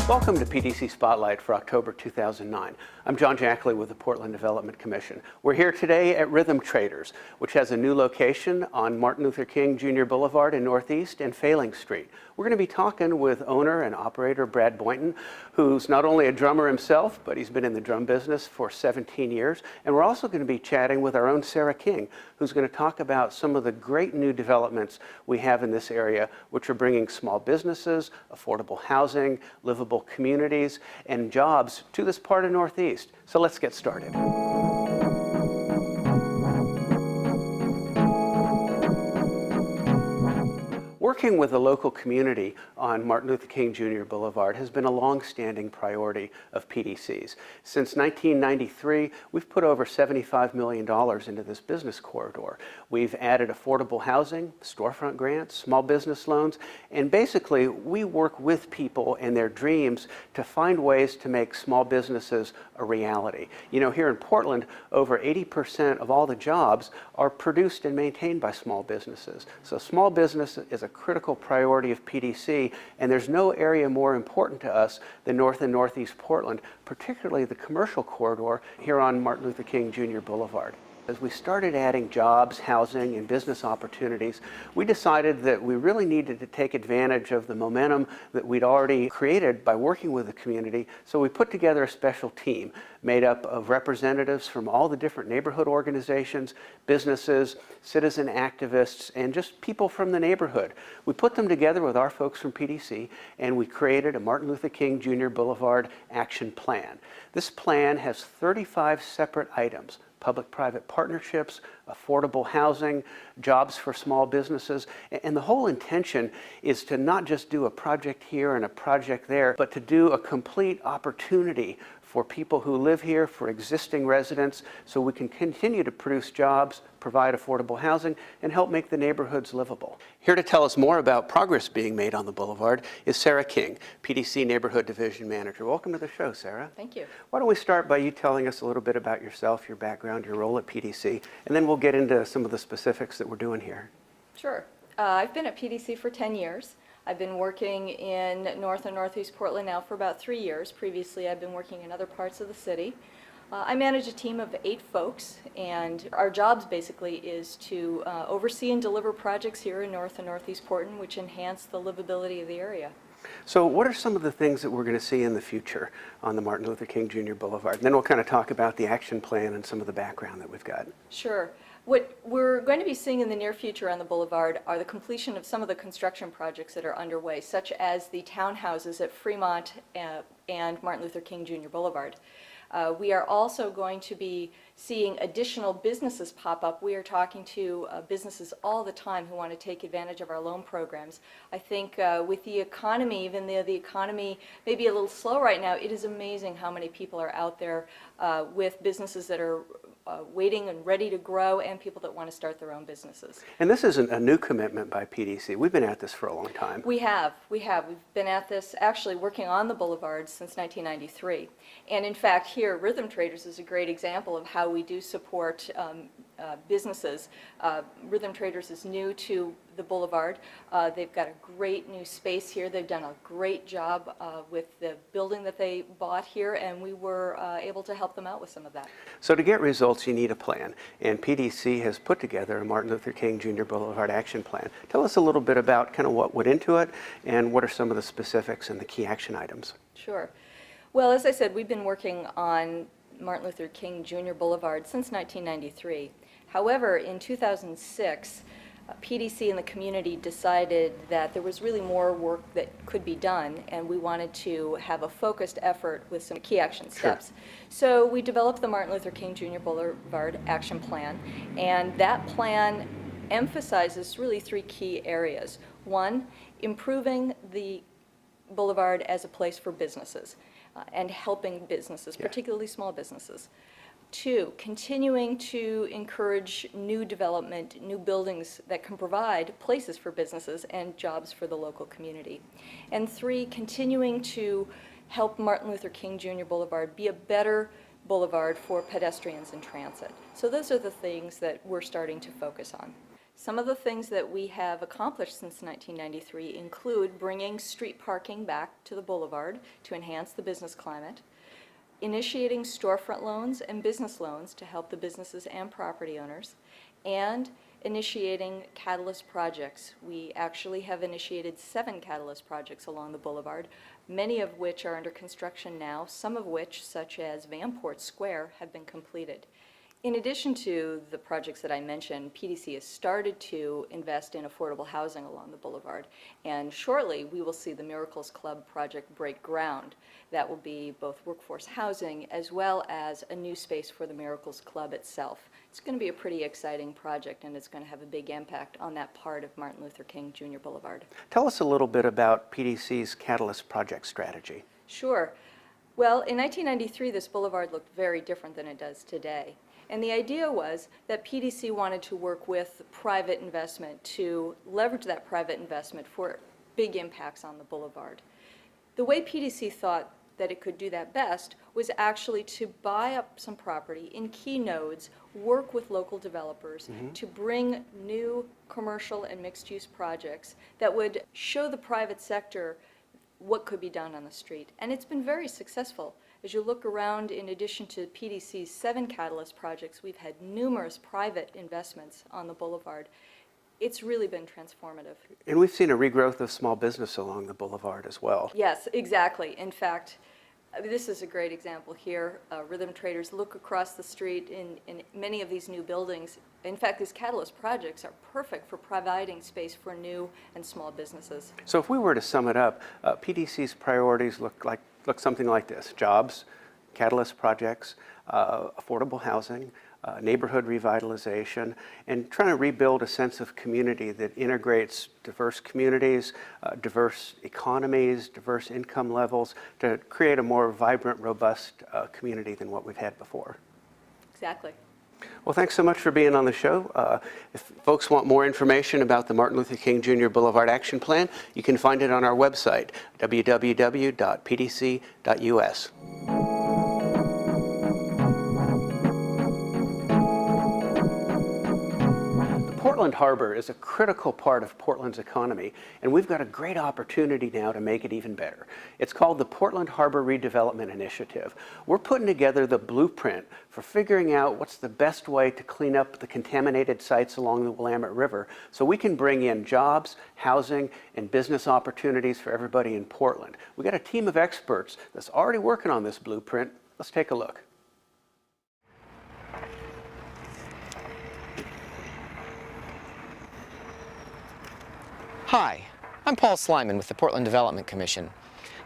Welcome to PDC Spotlight for October 2009. I'm John Jackley with the Portland Development Commission. We're here today at Rhythm Traders, which has a new location on Martin Luther King Jr. Boulevard in Northeast and Failing Street. We're going to be talking with owner and operator Brad Boynton, who's not only a drummer himself, but he's been in the drum business for 17 years. And we're also going to be chatting with our own Sarah King, who's going to talk about some of the great new developments we have in this area, which are bringing small businesses, affordable housing, livable communities, and jobs to this part of Northeast. So let's get started. Working with the local community on Martin Luther King Jr. Boulevard has been a long-standing priority of PDC's. Since 1993, we've put over $75 million into this business corridor. We've added affordable housing, storefront grants, small business loans, and basically we work with people and their dreams to find ways to make small businesses a reality. You know, here in Portland, over 80% of all the jobs are produced and maintained by small businesses. So small business is a critical priority of PDC, and there's no area more important to us than North and Northeast Portland, particularly the commercial corridor here on Martin Luther King Jr. Boulevard. As we started adding jobs, housing, and business opportunities, we decided that we really needed to take advantage of the momentum that we'd already created by working with the community. So we put together a special team made up of representatives from all the different neighborhood organizations, businesses, citizen activists, and just people from the neighborhood. We put them together with our folks from PDC, and we created a Martin Luther King Jr. Boulevard Action Plan. This plan has 35 separate items: public-private partnerships, affordable housing, jobs for small businesses. And the whole intention is to not just do a project here and a project there, but to do a complete opportunity for people who live here, for existing residents, so we can continue to produce jobs, provide affordable housing, and help make the neighborhoods livable. Here to tell us more about progress being made on the boulevard is Sarah King, PDC Neighborhood Division Manager. Welcome to the show, Sarah. Thank you. Why don't we start by you telling us a little bit about yourself, your background, your role at PDC, and then we'll get into some of the specifics that we're doing here. Sure. I've been at PDC for 10 years. I've been working in North and Northeast Portland now for about 3 years. Previously, I've been working in other parts of the city. I manage a team of 8 folks, and our jobs basically is to oversee and deliver projects here in North and Northeast Portland which enhance the livability of the area. So what are some of the things that we're going to see in the future on the Martin Luther King Jr. Boulevard? And then we'll kind of talk about the action plan and some of the background that we've got. Sure. What we're going to be seeing in the near future on the boulevard are the completion of some of the construction projects that are underway, such as the townhouses at Fremont and Martin Luther King Jr. Boulevard. We are also going to be seeing additional businesses pop up. We are talking to businesses all the time who want to take advantage of our loan programs. I think with the economy, even though the economy may be a little slow right now, it is amazing how many people are out there with businesses that are waiting and ready to grow, and people that want to start their own businesses. And this isn't a new commitment by PDC. We've been at this for a long time. We have. We've been at this, actually working on the boulevard since 1993. And in fact, here, Rhythm Traders is a great example of how we do support businesses. Rhythm Traders is new to the boulevard. They've got a great new space here. They've done a great job with the building that they bought here, and we were able to help them out with some of that. So to get results, you need a plan, and PDC has put together a Martin Luther King Jr. Boulevard Action Plan. Tell us a little bit about kind of what went into it and what are some of the specifics and the key action items. Sure. Well, as I said, we've been working on Martin Luther King Jr. Boulevard since 1993. However, in 2006, PDC and the community decided that there was really more work that could be done, and we wanted to have a focused effort with some key action steps. Sure. So we developed the Martin Luther King Jr. Boulevard Action Plan, and that plan emphasizes really 3 key areas. 1, improving the boulevard as a place for businesses and helping businesses, particularly small businesses. 2, continuing to encourage new development, new buildings that can provide places for businesses and jobs for the local community. And 3, continuing to help Martin Luther King Jr. Boulevard be a better boulevard for pedestrians and transit. So those are the things that we're starting to focus on. Some of the things that we have accomplished since 1993 include bringing street parking back to the boulevard to enhance the business climate, initiating storefront loans and business loans to help the businesses and property owners, and initiating catalyst projects. We actually have initiated 7 catalyst projects along the boulevard, many of which are under construction now, some of which, such as Vanport Square, have been completed. In addition to the projects that I mentioned, PDC has started to invest in affordable housing along the boulevard, and shortly we will see the Miracles Club project break ground. That will be both workforce housing as well as a new space for the Miracles Club itself. It's going to be a pretty exciting project, and it's going to have a big impact on that part of Martin Luther King Jr. Boulevard. Tell us a little bit about PDC's Catalyst Project strategy. Sure. Well, in 1993, this boulevard looked very different than it does today. And the idea was that PDC wanted to work with private investment to leverage that private investment for big impacts on the boulevard. The way PDC thought that it could do that best was actually to buy up some property in key nodes, work with local developers to bring new commercial and mixed-use projects that would show the private sector what could be done on the street. And it's been very successful. As you look around, in addition to PDC's 7 catalyst projects, we've had numerous private investments on the boulevard. It's really been transformative. And we've seen a regrowth of small business along the boulevard as well. Yes, exactly. In fact, this is a great example here. Rhythm Traders, look across the street in many of these new buildings. In fact, these catalyst projects are perfect for providing space for new and small businesses. So if we were to sum it up, PDC's priorities look something like this: jobs, catalyst projects, affordable housing, neighborhood revitalization, and trying to rebuild a sense of community that integrates diverse communities, diverse economies, diverse income levels to create a more vibrant, robust community than what we've had before. Exactly. Well, thanks so much for being on the show. If folks want more information about the Martin Luther King Jr. Boulevard Action Plan, you can find it on our website, www.pdc.us. Portland Harbor is a critical part of Portland's economy, and we've got a great opportunity now to make it even better. It's called the Portland Harbor Redevelopment Initiative. We're putting together the blueprint for figuring out what's the best way to clean up the contaminated sites along the Willamette River so we can bring in jobs, housing, and business opportunities for everybody in Portland. We've got a team of experts that's already working on this blueprint. Let's take a look. Hi, I'm Paul Slyman with the Portland Development Commission.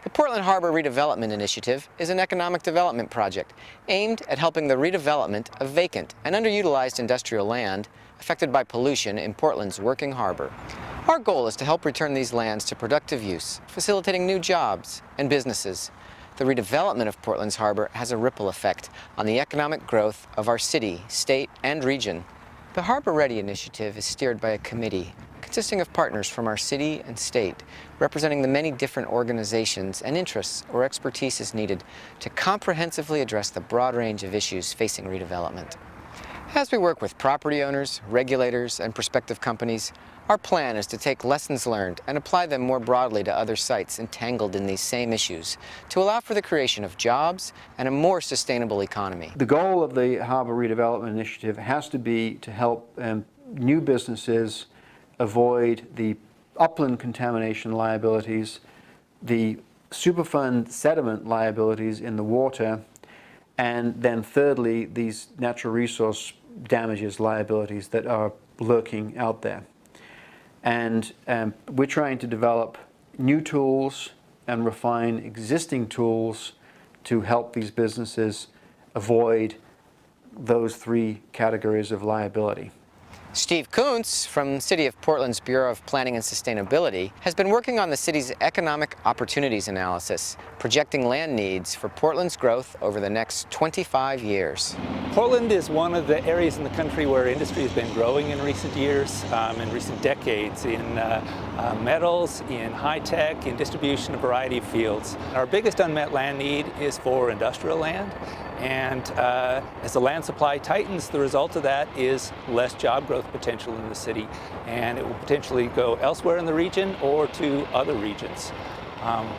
The Portland Harbor Redevelopment Initiative is an economic development project aimed at helping the redevelopment of vacant and underutilized industrial land affected by pollution in Portland's working harbor. Our goal is to help return these lands to productive use, facilitating new jobs and businesses. The redevelopment of Portland's harbor has a ripple effect on the economic growth of our city, state, and region. The Harbor Ready initiative is steered by a committee consisting of partners from our city and state, representing the many different organizations and interests or expertise is needed to comprehensively address the broad range of issues facing redevelopment. As we work with property owners, regulators, and prospective companies, our plan is to take lessons learned and apply them more broadly to other sites entangled in these same issues to allow for the creation of jobs and a more sustainable economy. The goal of the Harbor Redevelopment Initiative has to be to help new businesses avoid the upland contamination liabilities, the Superfund sediment liabilities in the water, and then thirdly, these natural resource damages liabilities that are lurking out there. And we're trying to develop new tools and refine existing tools to help these businesses avoid those 3 categories of liability. Steve Kuntz from the City of Portland's Bureau of Planning and Sustainability has been working on the city's economic opportunities analysis, projecting land needs for Portland's growth over the next 25 years. Portland is one of the areas in the country where industry has been growing in recent years, in recent decades, in metals, in high tech, in distribution, a variety of fields. Our biggest unmet land need is for industrial land, and as the land supply tightens, the result of that is less job growth potential in the city, and it will potentially go elsewhere in the region or to other regions.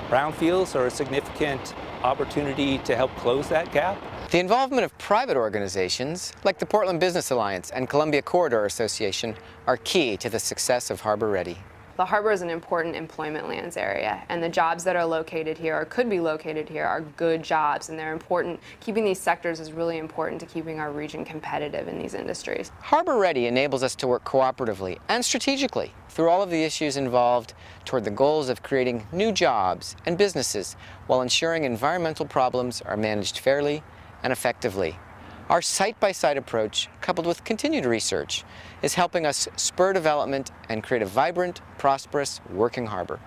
Brownfields are a significant opportunity to help close that gap. The involvement of private organizations, like the Portland Business Alliance and Columbia Corridor Association, are key to the success of Harbor Ready. The harbor is an important employment lands area, and the jobs that are located here or could be located here are good jobs, and they're important. Keeping these sectors is really important to keeping our region competitive in these industries. Harbor Ready enables us to work cooperatively and strategically through all of the issues involved toward the goals of creating new jobs and businesses while ensuring environmental problems are managed fairly and effectively. Our site-by-site approach, coupled with continued research, is helping us spur development and create a vibrant, prosperous working harbor.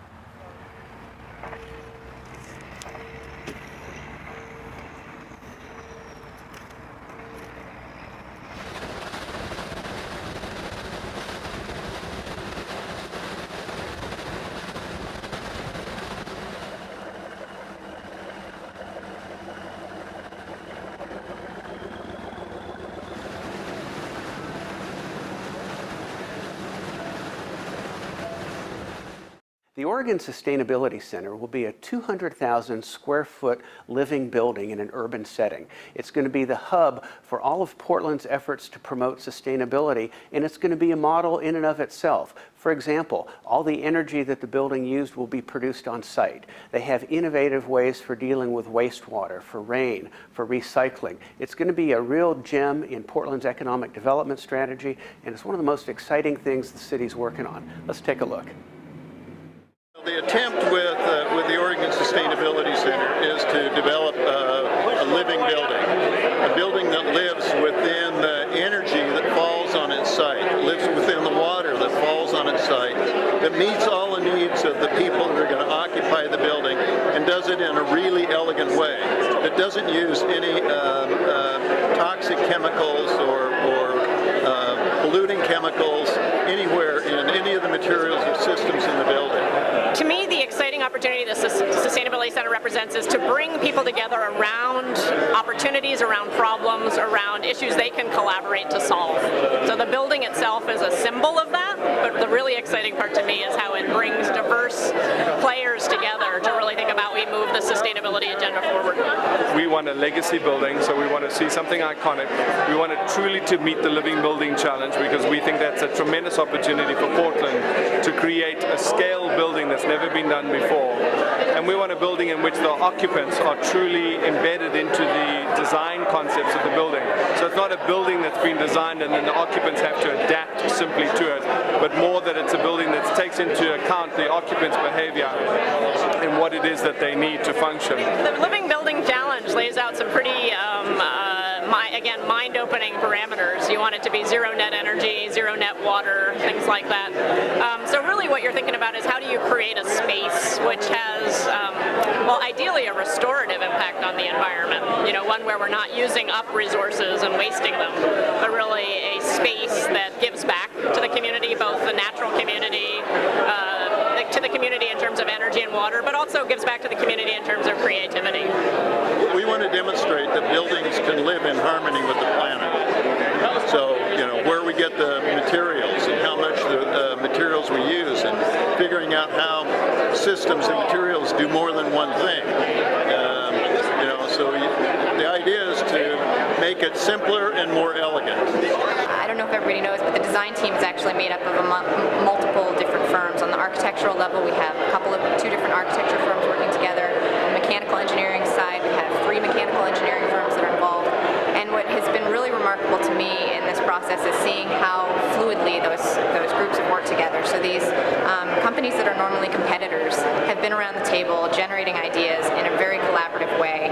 The Oregon Sustainability Center will be a 200,000 square foot living building in an urban setting. It's going to be the hub for all of Portland's efforts to promote sustainability, and it's going to be a model in and of itself. For example, all the energy that the building used will be produced on site. They have innovative ways for dealing with wastewater, for rain, for recycling. It's going to be a real gem in Portland's economic development strategy, and it's one of the most exciting things the city's working on. Let's take a look. The attempt with the Oregon Sustainability Center is to develop a living building, a building that lives within the energy that falls on its site, lives within the water that falls on its site, that meets all the needs of the people that are going to occupy the building, and does it in a really elegant way. That doesn't use any toxic chemicals or polluting chemicals anywhere in any of the materials or systems in the building. To me, the exciting opportunity the Sustainability Center represents is to bring people together around opportunities, around problems, around issues they can collaborate to solve. So the building itself is a symbol of that, but the really exciting part to me is how it brings diverse players together to really think about we move the sustainability agenda forward. We want a legacy building, so we want to see something iconic. We want it truly to meet the Living Building Challenge, because we think that's a tremendous opportunity for Portland to create a scale building that's never been done before. And we want a building in which the occupants are truly embedded into the design concepts of the building. So it's not a building that's been designed and then the occupants have to adapt simply to it, but more that it's a building that takes into account the occupants' behavior and what it is that they need to function. The Living Building Challenge lays out some pretty, again, mind-opening parameters. You want it to be zero net energy, zero net water, things like that. So really what you're thinking about is how do you create a space which has, well, ideally a restorative impact on the environment. You know, one where we're not using up resources and wasting them, but really a space that gives back to the community, both the natural community, to the community in terms of energy and water, but also gives back to the community in terms of creativity. We want to demonstrate that buildings can live in harmony with the planet. So, you know, where we get the materials and how much the materials we use, and figuring out how systems and materials do more than one thing. You know, so the idea is to make it simpler and more elegant. I don't know if everybody knows, but the design team is actually made up of multiple different firms. On the architectural level, we have two different architecture firms working together. On the mechanical engineering side, we have 3 mechanical engineering firms that are involved. And what has been really remarkable to me in this process is seeing how fluidly those groups have worked together. So these companies that are normally competitors have been around the table generating ideas in a very collaborative way.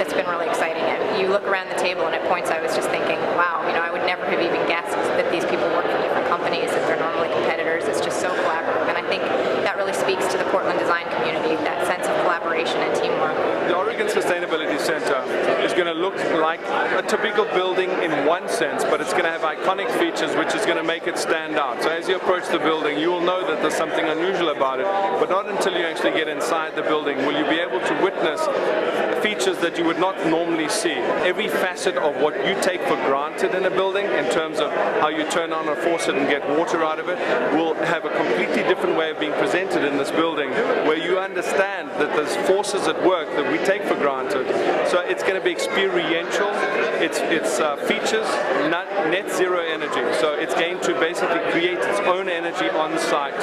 That's been really exciting. And you look around the table, and at points I was just thinking, wow, you know, I would never have even guessed that these people work for different companies, that they're normally competitors. It's just so collaborative. And I think that really speaks to the Portland design community, that sense of collaboration and teamwork. The Oregon Sustainability Center is going to look like a typical building in one sense, but it's going to have iconic features which is going to make it stand out. So as you approach the building, you will know that there's something unusual about it, but not until you actually get inside the building will you be able to witness features that you would not normally see. Every facet of what you take for granted in a building, in terms of how you turn on a faucet and get water out of it, will have a completely different way of being presented in this building, where you understand that there's forces at work that we take for granted. So it's going to be experiential. It's features net zero energy. So it's going to basically create its own energy on site.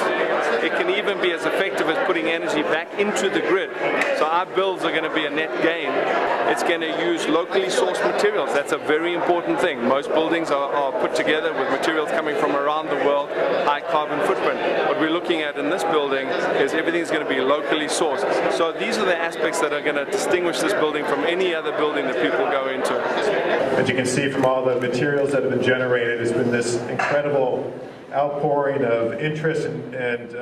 It can even be as effective as putting energy back into the grid. So our builds are going to be a net gain. It's going to use locally sourced materials. That's a very important thing. Most buildings are put together with materials coming from around the world, high carbon footprint. What we're looking at in this building is everything's going to be locally sourced. So these are the aspects that are going to distinguish this building from any other building that people go into. As you can see from all the materials that have been generated, there's been this incredible outpouring of interest and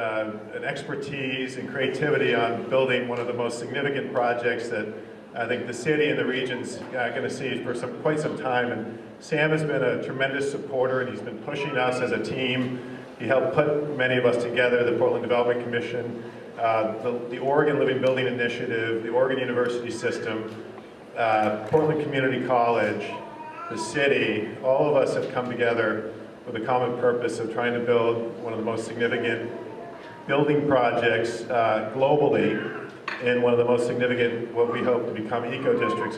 expertise and creativity on building one of the most significant projects that I think the city and the region's going to see for quite some time. And Sam has been a tremendous supporter, and he's been pushing us as a team. He helped put many of us together, the Portland Development Commission, the Oregon Living Building Initiative, the Oregon University System, Portland Community College, the city. All of us have come together with a common purpose of trying to build one of the most significant building projects globally, in one of the most significant, what we hope to become eco-districts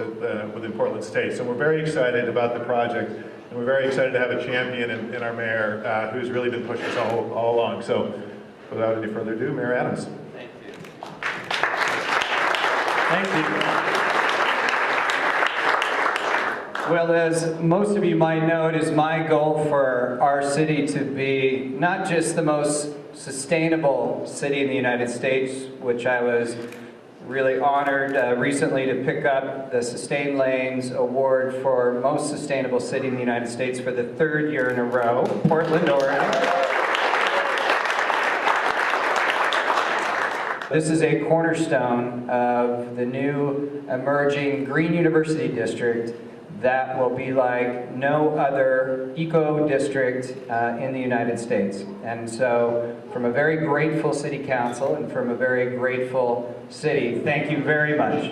within Portland State. So we're very excited about the project, and we're very excited to have a champion in our mayor who's really been pushing us all along. So without any further ado, Mayor Adams. Thank you. Thank you. Well, as most of you might know, it is my goal for our city to be not just the most sustainable city in the United States, which I was really honored recently to pick up the Sustain Lanes Award for Most Sustainable City in the United States for the third year in a row, Portland, Oregon. This is a cornerstone of the new emerging Green University District that will be like no other eco-district in the United States. And so, from a very grateful City Council and from a very grateful city, thank you very much.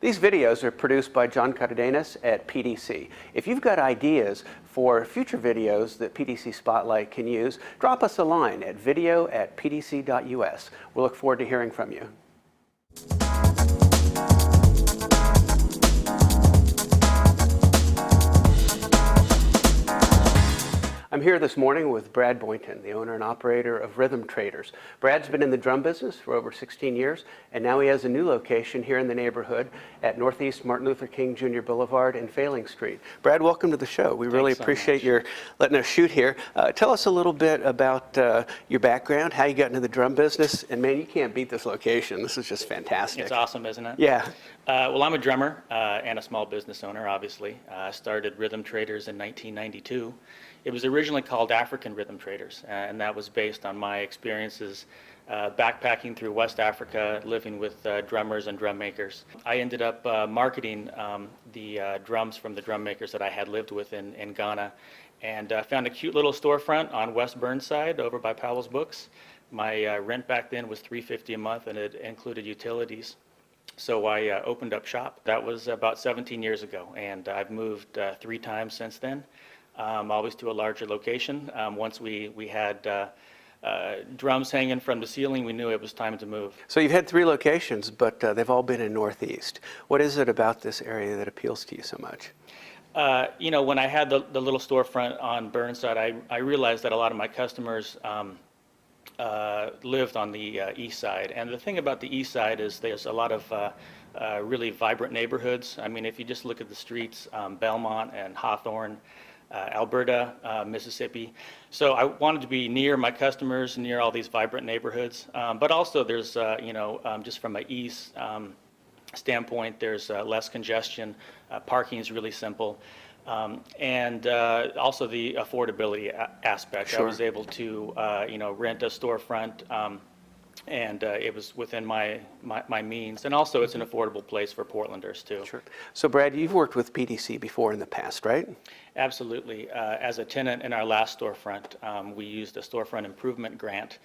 These videos are produced by John Cardenas at PDC. If you've got ideas for future videos that PDC Spotlight can use, drop us a line at video@pdc.us. We'll look forward to hearing from you. I'm here this morning with Brad Boynton, the owner and operator of Rhythm Traders. Brad's been in the drum business for over 16 years, and now he has a new location here in the neighborhood at Northeast Martin Luther King Jr. Boulevard and Failing Street. Brad, welcome to the show. We really appreciate your letting us shoot here. Tell us a little bit about your background, how you got into the drum business, and man, you can't beat this location. This is just fantastic. It's awesome, isn't it? Yeah. Well, I'm a drummer and a small business owner, obviously. I started Rhythm Traders in 1992. It was originally called African Rhythm Traders, and that was based on my experiences backpacking through West Africa, living with drummers and drum makers. I ended up marketing the drums from the drum makers that I had lived with in Ghana, and found a cute little storefront on West Burnside over by Powell's Books. My rent back then was $350 a month, and it included utilities. So I opened up shop. That was about 17 years ago, and I've moved 3 times since then. Always to a larger location. Once we had drums hanging from the ceiling, we knew it was time to move. So you've had 3 locations, but they've all been in Northeast. What is it about this area that appeals to you so much? You know, when I had the little storefront on Burnside, I realized that a lot of my customers lived on the east side. And the thing about the east side is there's a lot of really vibrant neighborhoods. I mean, if you just look at the streets, Belmont and Hawthorne, Alberta, Mississippi. So I wanted to be near my customers, near all these vibrant neighborhoods. But also there's, you know, just from an ease standpoint. There's less congestion. Parking is really simple. And also the affordability aspect. Sure. I was able to, rent a storefront, and it was within my means. And also, it's an affordable place for Portlanders too. Sure. So, Brad, you've worked with PDC before in the past, right? Absolutely. As a tenant in our last storefront, we used a storefront improvement grant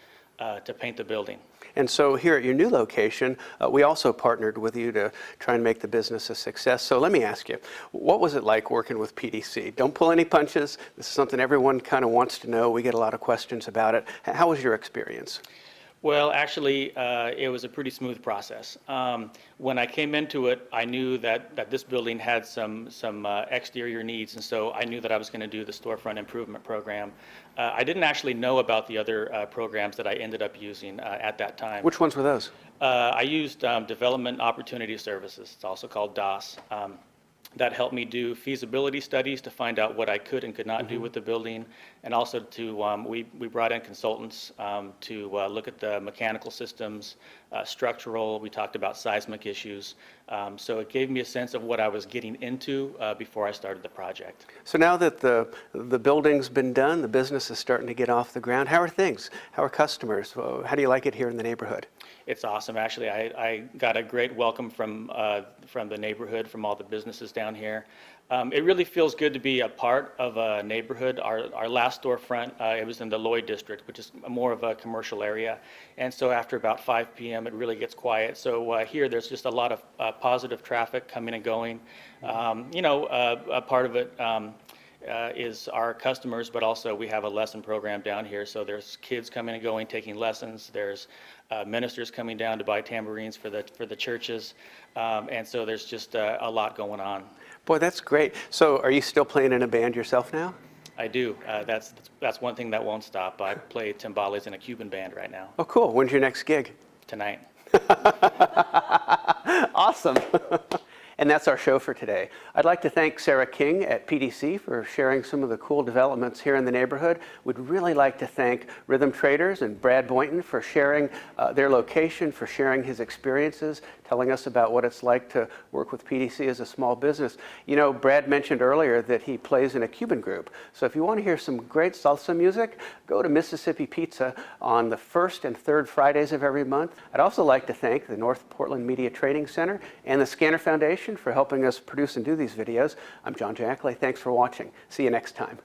to paint the building. And so here at your new location, we also partnered with you to try and make the business a success. So let me ask you, what was it like working with PDC? Don't pull any punches. This is something everyone kind of wants to know. We get a lot of questions about it. How was your experience? Well, actually, it was a pretty smooth process. When I came into it, I knew that this building had some exterior needs, and so I knew that I was going to do the storefront improvement program. I didn't actually know about the other programs that I ended up using at that time. Which ones were those? I used Development Opportunity Services. It's also called DOS. That helped me do feasibility studies to find out what I could and could not do with the building, and also to we brought in consultants to look at the mechanical systems, structural. We talked about seismic issues, so it gave me a sense of what I was getting into before I started the project. So now that the building's been done, the business is starting to get off the ground. How are things? How are customers? How do you like it here in the neighborhood? It's awesome. Actually, I got a great welcome from the neighborhood, from all the businesses down here. It really feels good to be a part of a neighborhood. Our last storefront, it was in the Lloyd district, which is more of a commercial area. And so after about 5 p.m., it really gets quiet. So here, there's just a lot of positive traffic coming and going. A part of it is our customers, but also we have a lesson program down here. So there's kids coming and going, taking lessons. There's ministers coming down to buy tambourines for the churches. And so there's just a lot going on. Boy, that's great. So are you still playing in a band yourself now? I do. That's one thing that won't stop. I play timbales in a Cuban band right now. Oh, cool. When's your next gig? Tonight. Awesome. And that's our show for today. I'd like to thank Sarah King at PDC for sharing some of the cool developments here in the neighborhood. We'd really like to thank Rhythm Traders and Brad Boynton for sharing their location, for sharing his experiences, telling us about what it's like to work with PDC as a small business. You know, Brad mentioned earlier that he plays in a Cuban group. So if you want to hear some great salsa music, go to Mississippi Pizza on the 1st and 3rd Fridays of every month. I'd also like to thank the North Portland Media Training Center and the Scanner Foundation for helping us produce and do these videos. I'm John Jackley. Thanks for watching. See you next time.